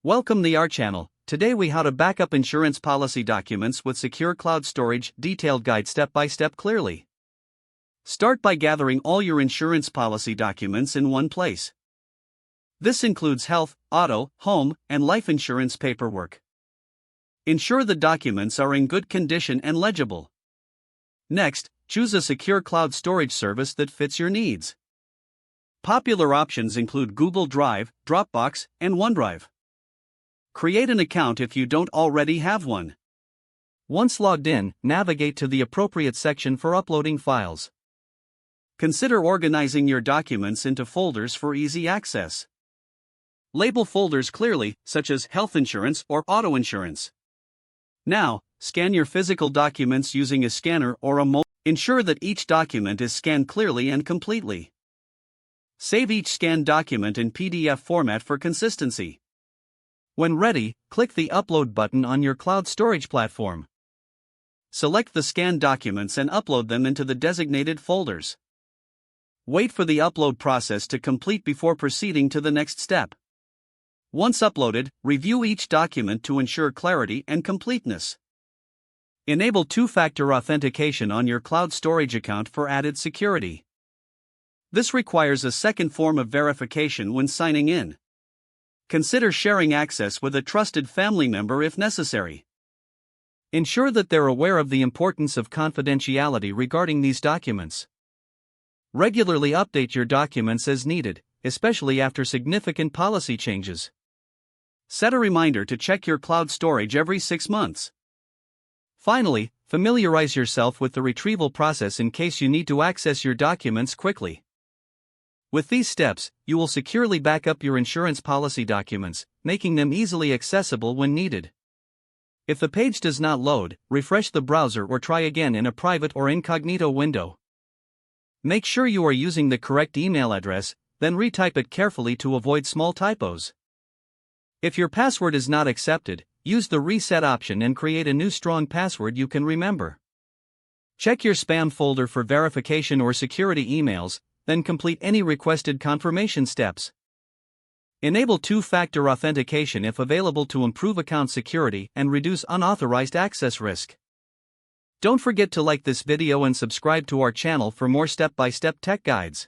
Welcome to our channel. Today we how to backup insurance policy documents with secure cloud storage. Detailed guide step by step clearly. Start by gathering all your insurance policy documents in one place. This includes health, auto, home, and life insurance paperwork. Ensure the documents are in good condition and legible. Next, choose a secure cloud storage service that fits your needs. Popular options include Google Drive, Dropbox, and OneDrive. Create an account if you don't already have one. Once logged in, navigate to the appropriate section for uploading files. Consider organizing your documents into folders for easy access. Label folders clearly, such as health insurance or auto insurance. Now, scan your physical documents using a scanner or a mobile. Ensure that each document is scanned clearly and completely. Save each scanned document in PDF format for consistency. When ready, click the Upload button on your cloud storage platform. Select the scanned documents and upload them into the designated folders. Wait for the upload process to complete before proceeding to the next step. Once uploaded, review each document to ensure clarity and completeness. Enable two-factor authentication on your cloud storage account for added security. This requires a second form of verification when signing in. Consider sharing access with a trusted family member if necessary. Ensure that they're aware of the importance of confidentiality regarding these documents. Regularly update your documents as needed, especially after significant policy changes. Set a reminder to check your cloud storage every 6 months. Finally, familiarize yourself with the retrieval process in case you need to access your documents quickly. With these steps, you will securely back up your insurance policy documents, making them easily accessible when needed. If the page does not load, refresh the browser or try again in a private or incognito window. Make sure you are using the correct email address, then retype it carefully to avoid small typos. If your password is not accepted, use the reset option and create a new strong password you can remember. Check your spam folder for verification or security emails, then complete any requested confirmation steps. Enable two-factor authentication if available to improve account security and reduce unauthorized access risk. Don't forget to like this video and subscribe to our channel for more step-by-step tech guides.